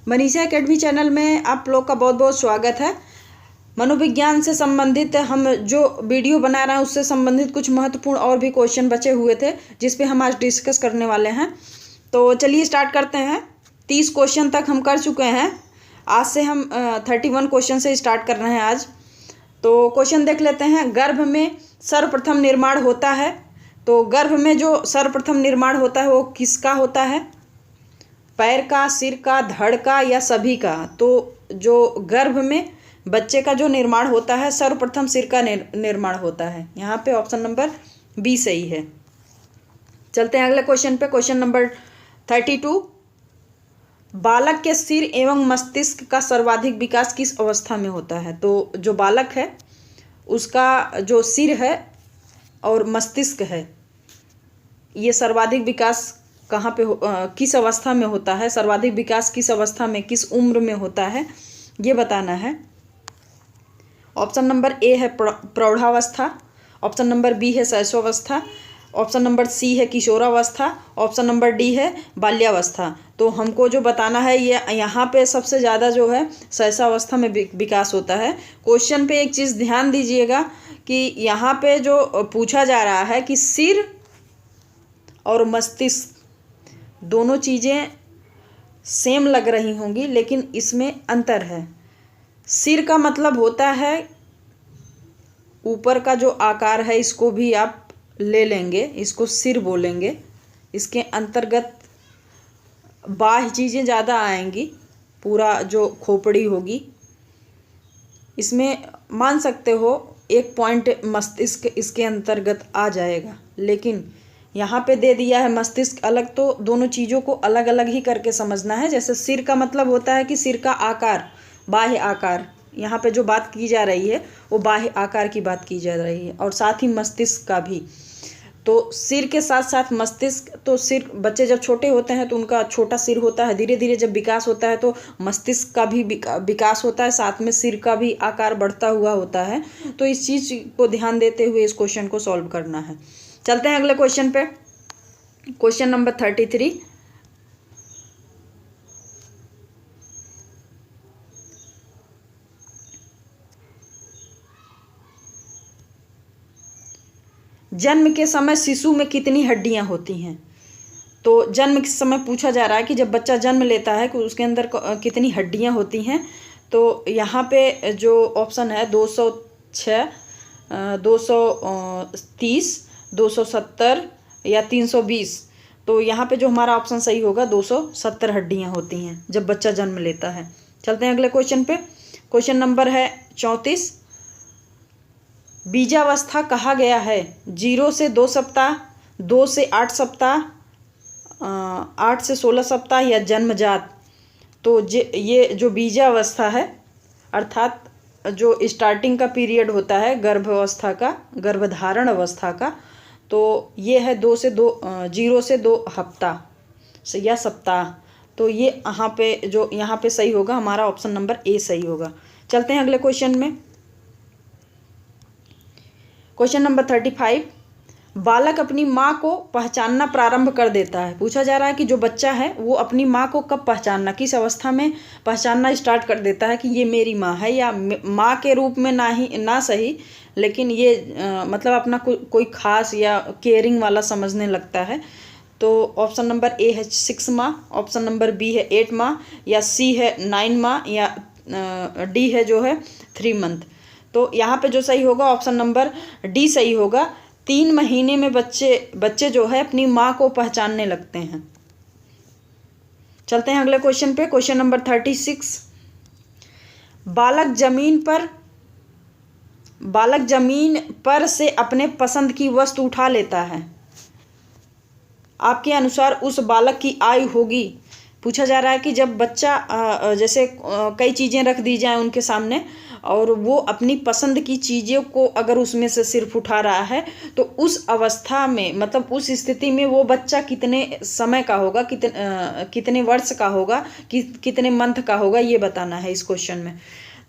Manisha academy channel में आप लोग का बहुत बहुत स्वागत है। मनोविज्ञान से संबंधित हम जो वीडियो बना रहे हैं उससे संबंधित कुछ महत्वपूर्ण और भी क्वेश्चन बचे हुए थे जिस पे हम आज डिस्कस करने वाले हैं। तो चलिए स्टार्ट करते हैं। 30 क्वेश्चन तक हम कर चुके हैं। आज से हम 31 क्वेश्चन से स्टार्ट कर रहे हैं आज। तो क्वेश्चन देख लेते हैं। गर्भ में सर्वप्रथम निर्माण होता है, तो गर्भ में जो सर्वप्रथम निर्माण होता है वो किसका होता है? पैर का, सिर का, धड़ का या सभी का? तो जो गर्भ में बच्चे का जो निर्माण होता है सर्वप्रथम सिर का निर्माण होता है। यहाँ पे ऑप्शन नंबर बी सही है। चलते हैं अगले क्वेश्चन पे। Question number 32। बालक के सिर एवं मस्तिष्क का सर्वाधिक विकास किस अवस्था में होता है? तो जो बालक है उसका जो सिर है और मस्तिष्क है ये सर्वाधिक विकास कहाँ पे किस अवस्था में होता है? सर्वाधिक विकास किस अवस्था में, किस उम्र में होता है, ये बताना है। ऑप्शन नंबर ए है प्रौढ़ावस्था, ऑप्शन नंबर बी है शैशवावस्था, ऑप्शन नंबर सी है किशोरावस्था, ऑप्शन नंबर डी है बाल्यावस्था। तो हमको जो बताना है ये यहाँ पे सबसे ज़्यादा जो है शैशवावस्था में विकास होता है। क्वेश्चन पे एक चीज़ ध्यान दीजिएगा कि यहाँ पे जो पूछा जा रहा है कि सिर और मस्तिष्क दोनों चीज़ें सेम लग रही होंगी लेकिन इसमें अंतर है। सिर का मतलब होता है ऊपर का जो आकार है, इसको भी आप ले लेंगे, इसको सिर बोलेंगे। इसके अंतर्गत बाह्य चीज़ें ज़्यादा आएंगी, पूरा जो खोपड़ी होगी इसमें मान सकते हो 1 पॉइंट मस्तिष्क इसके अंतर्गत आ जाएगा। लेकिन यहाँ पे दे दिया है मस्तिष्क अलग, तो दोनों चीज़ों को अलग अलग ही करके समझना है। जैसे सिर का मतलब होता है कि सिर का आकार, बाह्य आकार, यहाँ पे जो बात की जा रही है वो बाह्य आकार की बात की जा रही है, और साथ ही मस्तिष्क का भी। तो सिर के साथ साथ मस्तिष्क, तो सिर बच्चे जब छोटे होते हैं तो उनका छोटा सिर होता है, धीरे धीरे जब विकास होता है तो मस्तिष्क का भी विकास होता है, साथ में सिर का भी आकार बढ़ता हुआ होता है। तो इस चीज़ को ध्यान देते हुए इस क्वेश्चन को सॉल्व करना है। चलते हैं अगले क्वेश्चन पे। Question number 33। जन्म के समय शिशु में कितनी हड्डियां होती हैं? तो जन्म के समय पूछा जा रहा है कि जब बच्चा जन्म लेता है कि उसके अंदर कितनी हड्डियां होती हैं। तो यहाँ पे जो ऑप्शन है 206, 230, 270 या 320। तो यहाँ पे जो हमारा ऑप्शन सही होगा 270 हड्डियाँ होती हैं जब बच्चा जन्म लेता है। चलते हैं अगले क्वेश्चन पे। क्वेश्चन नंबर है 34। बीजावस्था कहा गया है 0 से 2 सप्ताह, 2 से 8 सप्ताह, 8 से 16 सप्ताह या जन्मजात। तो ये जो बीजावस्था है अर्थात जो स्टार्टिंग का पीरियड होता है गर्भावस्था का, गर्भधारण अवस्था का, तो ये है 0 से 2 हफ्ता या सप्ताह। तो ये यहाँ पे सही होगा, हमारा ऑप्शन नंबर ए सही होगा। चलते हैं अगले क्वेश्चन में। Question number 35। बालक अपनी माँ को पहचानना प्रारंभ कर देता है। पूछा जा रहा है कि जो बच्चा है वो अपनी माँ को कब पहचानना, किस अवस्था में पहचानना स्टार्ट कर देता है कि ये मेरी माँ है, या माँ के रूप में ना सही, लेकिन ये मतलब अपना कोई खास या केयरिंग वाला समझने लगता है। तो ऑप्शन नंबर ए है 6 माह, ऑप्शन नंबर बी है 8 माह, या सी है 9 माह, या डी है जो है 3 मंथ। तो यहाँ पे जो सही होगा ऑप्शन नंबर डी सही होगा। 3 महीने में बच्चे जो है अपनी माँ को पहचानने लगते हैं। चलते हैं अगले क्वेश्चन पे। Question number 36। बालक जमीन पर से अपने पसंद की वस्तु उठा लेता है। आपके अनुसार उस बालक की आयु होगी। पूछा जा रहा है कि जब बच्चा जैसे कई चीज़ें रख दी जाएं उनके सामने और वो अपनी पसंद की चीज़ों को अगर उसमें से सिर्फ उठा रहा है तो उस अवस्था में, मतलब उस स्थिति में वो बच्चा कितने समय का होगा, कितने वर्ष का होगा, कितने मंथ का होगा, ये बताना है इस क्वेश्चन में।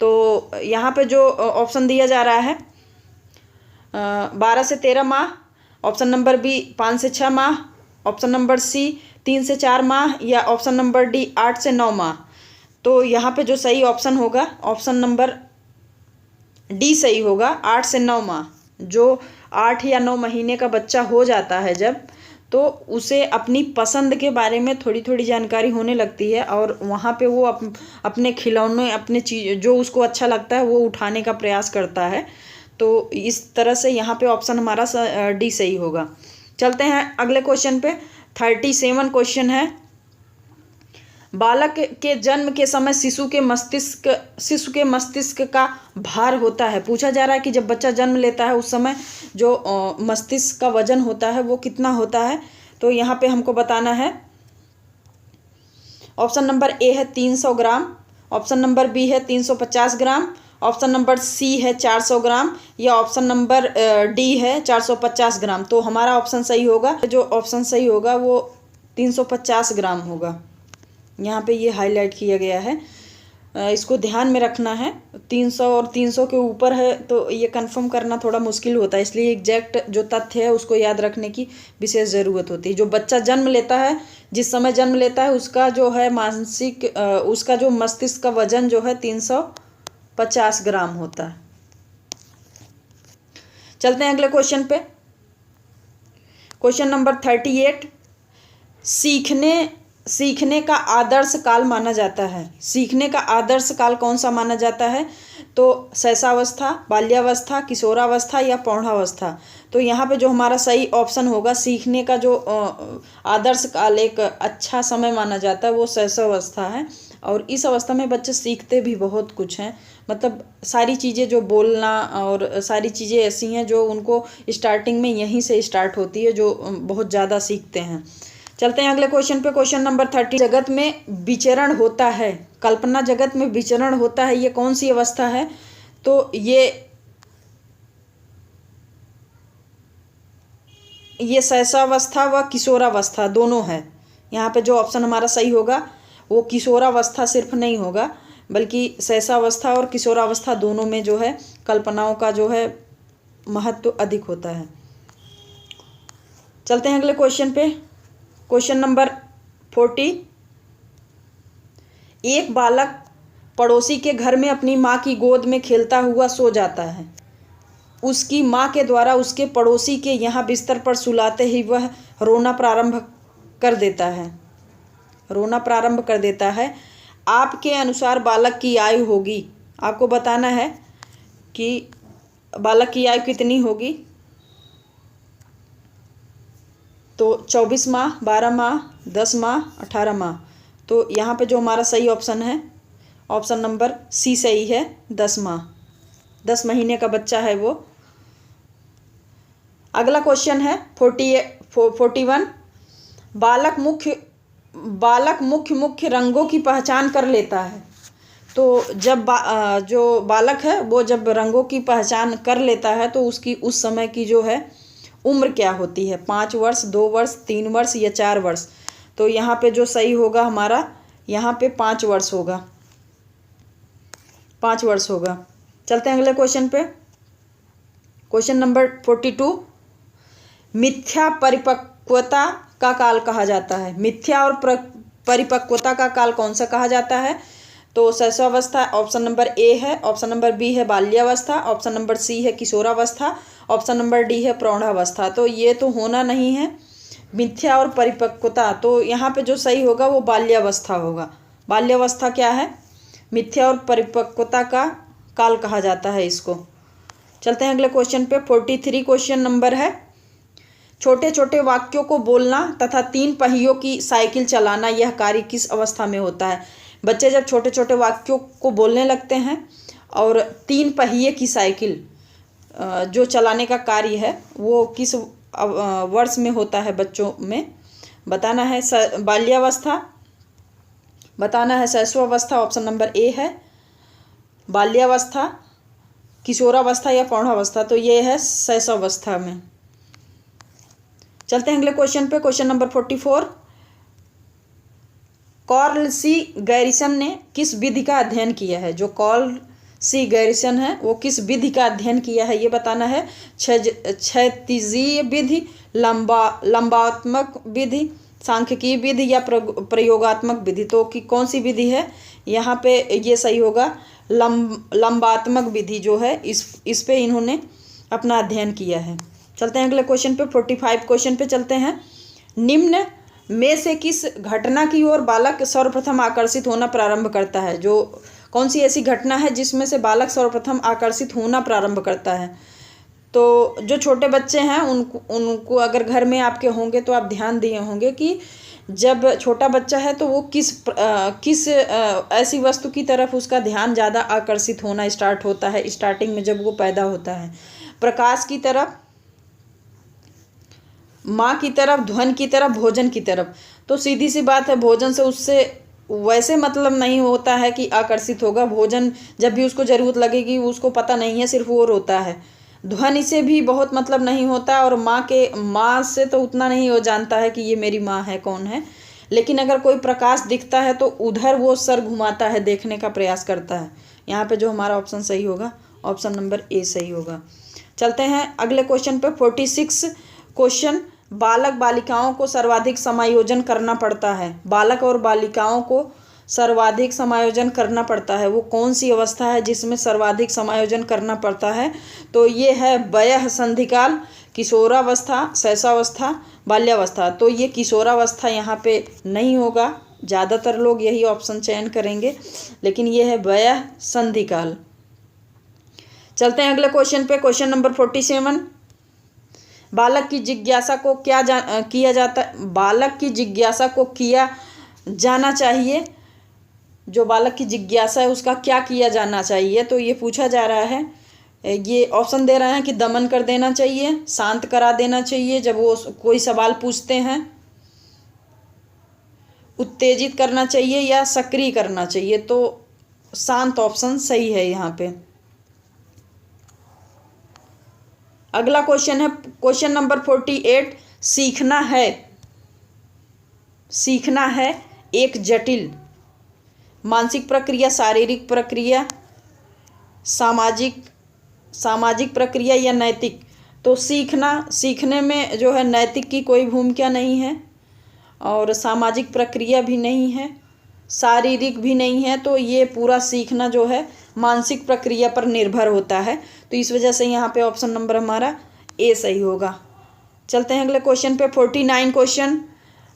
तो यहाँ पे जो ऑप्शन दिया जा रहा है 12 से 13 माह, ऑप्शन नंबर बी 5 से 6 माह, ऑप्शन नंबर सी 3 से 4 माह, या ऑप्शन नंबर डी 8 से 9 माह। तो यहाँ पे जो सही ऑप्शन होगा ऑप्शन नंबर डी सही होगा। 8 से 9 माह, जो 8 या 9 महीने का बच्चा हो जाता है जब, तो उसे अपनी पसंद के बारे में थोड़ी थोड़ी जानकारी होने लगती है और वहाँ पे वो अपने खिलौने, अपने चीज़ जो उसको अच्छा लगता है वो उठाने का प्रयास करता है। तो इस तरह से यहाँ पे ऑप्शन हमारा डी सही होगा। चलते हैं अगले क्वेश्चन पे। 37 क्वेश्चन है। बालक के जन्म के समय शिशु के मस्तिष्क का भार होता है। पूछा जा रहा है कि जब बच्चा जन्म लेता है उस समय जो मस्तिष्क का वजन होता है वो कितना होता है। तो यहाँ पे हमको बताना है। ऑप्शन नंबर ए है 300 ग्राम, ऑप्शन नंबर बी है 350 ग्राम, ऑप्शन नंबर सी है 400 ग्राम, या ऑप्शन नंबर डी है 450 ग्राम। तो हमारा ऑप्शन सही होगा, जो ऑप्शन सही होगा वो 350 ग्राम होगा। यहाँ पे ये हाईलाइट किया गया है, इसको ध्यान में रखना है। 300 और 300 के ऊपर है तो ये कंफर्म करना थोड़ा मुश्किल होता है, इसलिए एग्जैक्ट जो तथ्य है उसको याद रखने की विशेष ज़रूरत होती है। जो बच्चा जन्म लेता है, जिस समय जन्म लेता है, उसका जो है उसका जो मस्तिष्क का वजन जो है 350 ग्राम होता है। चलते हैं अगले क्वेश्चन पे। Question number 38। सीखने का आदर्श काल माना जाता है। सीखने का आदर्श काल कौन सा माना जाता है? तो शैशवावस्था, बाल्यावस्था, किशोरावस्था या प्रौढ़ावस्था। तो यहाँ पे जो हमारा सही ऑप्शन होगा, सीखने का जो आदर्श काल एक अच्छा समय माना जाता है वो शैशवावस्था है। और इस अवस्था में बच्चे सीखते भी बहुत कुछ हैं, मतलब सारी चीज़ें जो बोलना और सारी चीज़ें ऐसी हैं जो उनको स्टार्टिंग में यहीं से स्टार्ट होती है, जो बहुत ज़्यादा सीखते हैं। चलते हैं अगले क्वेश्चन पे। Question number 30। जगत में विचरण होता है, कल्पना जगत में विचरण होता है, ये कौन सी अवस्था है? तो ये शैशवावस्था व किशोरावस्था दोनों है। यहाँ पे जो ऑप्शन हमारा सही होगा वो किशोरावस्था सिर्फ नहीं होगा, बल्कि शैशवावस्था और किशोरावस्था दोनों में जो है कल्पनाओं का जो है महत्व अधिक होता है। चलते हैं अगले क्वेश्चन पे। Question number 40। एक बालक पड़ोसी के घर में अपनी माँ की गोद में खेलता हुआ सो जाता है। उसकी माँ के द्वारा उसके पड़ोसी के यहाँ बिस्तर पर सुलाते ही वह रोना प्रारंभ कर देता है। आपके अनुसार बालक की आयु होगी, आपको बताना है कि बालक की आयु कितनी होगी। तो 24 माह, 12 माह, 10 माह, 18 माह। तो यहाँ पे जो हमारा सही ऑप्शन है, ऑप्शन नंबर सी सही है, 10 माह। 10 महीने का बच्चा है वो। अगला क्वेश्चन है 41। बालक मुख्य रंगों की पहचान कर लेता है। तो जब जो बालक है वो जब रंगों की पहचान कर लेता है तो उसकी उस समय की जो है उम्र क्या होती है? 5 वर्ष, 2 वर्ष, 3 वर्ष या 4 वर्ष। तो यहाँ पे जो सही होगा हमारा, यहाँ पे 5 वर्ष होगा, 5 वर्ष होगा। चलते हैं अगले क्वेश्चन पे। Question number 42। मिथ्या परिपक्वता का काल कहा जाता है। मिथ्या और परिपक्वता का काल कौन सा कहा जाता है? तो शैशवावस्था ऑप्शन नंबर ए है, ऑप्शन नंबर बी है बाल्यावस्था, ऑप्शन नंबर सी है किशोरावस्था, ऑप्शन नंबर डी है प्रौढ़ावस्था। तो ये तो होना नहीं है मिथ्या और परिपक्वता। तो यहाँ पे जो सही होगा वो बाल्यावस्था होगा। बाल्यावस्था क्या है? मिथ्या और परिपक्वता का काल कहा जाता है इसको। चलते हैं अगले क्वेश्चन पे। 43 क्वेश्चन नंबर है। छोटे छोटे वाक्यों को बोलना तथा 3 पहियों की साइकिल चलाना, यह कार्य किस अवस्था में होता है? बच्चे जब छोटे छोटे वाक्यों को बोलने लगते हैं और 3 पहिए की साइकिल जो चलाने का कार्य है वो किस वर्ष में होता है बच्चों में? बताना है बाल्यावस्था, बताना है शैशवावस्था, ऑप्शन नंबर ए है बाल्यावस्था, किशोरावस्था या प्रौढ़ावस्था। तो ये है शैशवावस्था में। चलते हैं अगले क्वेश्चन पे। Question number 44। कार्ल सी गैरिसन ने किस विधि का अध्ययन किया है? जो कार्ल सी गैरिसन है वो किस विधि का अध्ययन किया है ये बताना है। क्षैतिजीय विधि, लंबात्मक विधि, सांख्यिकीय विधि या प्रयोगात्मक विधि। तो कि कौन सी विधि है यहाँ पे, ये सही होगा लंबात्मक विधि जो है, इस पे इन्होंने अपना अध्ययन किया है। चलते हैं अगले क्वेश्चन पे, 45 क्वेश्चन पे चलते हैं। निम्न में से किस घटना की ओर बालक सर्वप्रथम आकर्षित होना प्रारंभ करता है? जो कौन सी ऐसी घटना है जिसमें से बालक सर्वप्रथम आकर्षित होना प्रारंभ करता है? तो जो छोटे बच्चे हैं उनको अगर घर में आपके होंगे तो आप ध्यान दिए होंगे कि जब छोटा बच्चा है तो वो किस ऐसी वस्तु की तरफ उसका ध्यान ज़्यादा आकर्षित होना स्टार्ट होता है स्टार्टिंग में जब वो पैदा होता है? प्रकाश की तरफ, माँ की तरफ, ध्वनि की तरफ, भोजन की तरफ। तो सीधी सी बात है, भोजन से उससे वैसे मतलब नहीं होता है कि आकर्षित होगा। भोजन जब भी उसको ज़रूरत लगेगी उसको पता नहीं है, सिर्फ वो रोता है। ध्वनि से भी बहुत मतलब नहीं होता, और माँ से तो उतना नहीं हो जानता है कि ये मेरी माँ है, कौन है। लेकिन अगर कोई प्रकाश दिखता है तो उधर वो सर घुमाता है, देखने का प्रयास करता है। यहाँ पे जो हमारा ऑप्शन सही होगा, ऑप्शन नंबर ए सही होगा। चलते हैं अगले क्वेश्चन पे, 46 क्वेश्चन। बालक बालिकाओं को सर्वाधिक समायोजन करना पड़ता है। बालक और बालिकाओं को सर्वाधिक समायोजन करना पड़ता है, वो कौन सी अवस्था है जिसमें सर्वाधिक समायोजन करना पड़ता है? तो ये है वयः संधिकाल, किशोरावस्था, शैशवावस्था, बाल्यावस्था। तो ये किशोरावस्था यहाँ पे नहीं होगा, ज़्यादातर लोग यही ऑप्शन चयन करेंगे, लेकिन ये है वयः संधिकाल। चलते हैं अगले क्वेश्चन पे, क्वेश्चन नंबर 47। बालक की जिज्ञासा को किया जाता, बालक की जिज्ञासा को किया जाना चाहिए। जो बालक की जिज्ञासा है उसका क्या किया जाना चाहिए? तो ये पूछा जा रहा है, ये ऑप्शन दे रहे हैं कि दमन कर देना चाहिए, शांत करा देना चाहिए जब वो कोई सवाल पूछते हैं, उत्तेजित करना चाहिए या सक्रिय करना चाहिए। तो शांत ऑप्शन सही है यहाँ पे। अगला क्वेश्चन है क्वेश्चन नंबर 48। सीखना है एक जटिल मानसिक प्रक्रिया, शारीरिक प्रक्रिया, सामाजिक प्रक्रिया या नैतिक? तो सीखने में जो है नैतिक की कोई भूमिका नहीं है, और सामाजिक प्रक्रिया भी नहीं है, शारीरिक भी नहीं है। तो ये पूरा सीखना जो है मानसिक प्रक्रिया पर निर्भर होता है। तो इस वजह से यहाँ पे ऑप्शन नंबर हमारा ए सही होगा। चलते हैं अगले क्वेश्चन पे, 49 क्वेश्चन।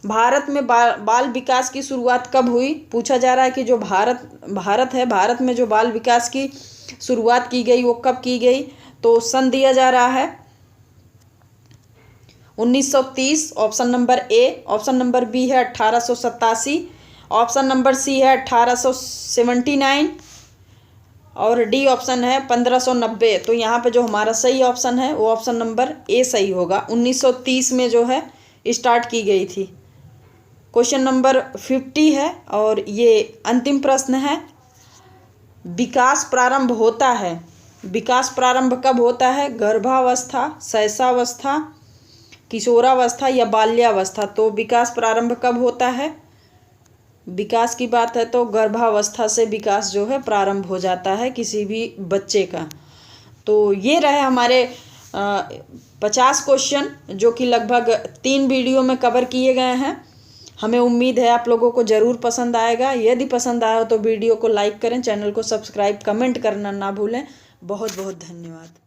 भारत में बाल विकास की शुरुआत कब हुई? पूछा जा रहा है कि जो भारत है, भारत में जो बाल विकास की शुरुआत की गई वो कब की गई? तो सन दिया जा रहा है 1930, option number A. Option number B है 1887, ऑप्शन नंबर सी है 1879, और डी ऑप्शन है 1590। तो यहाँ पे जो हमारा सही ऑप्शन है वो ऑप्शन नंबर ए सही होगा। 1930 में जो है स्टार्ट की गई थी। क्वेश्चन नंबर 50 है, और ये अंतिम प्रश्न है। विकास प्रारंभ कब होता है? गर्भावस्था, शैशवावस्था, किशोरावस्था या बाल्यावस्था? तो विकास प्रारंभ कब होता है? विकास की बात है तो गर्भावस्था से विकास जो है प्रारंभ हो जाता है किसी भी बच्चे का। तो ये रहे हमारे 50 क्वेश्चन, जो कि लगभग 3 वीडियो में कवर किए गए हैं। हमें उम्मीद है आप लोगों को ज़रूर पसंद आएगा। यदि पसंद आया तो वीडियो को लाइक करें, चैनल को सब्सक्राइब, कमेंट करना ना भूलें। बहुत बहुत धन्यवाद।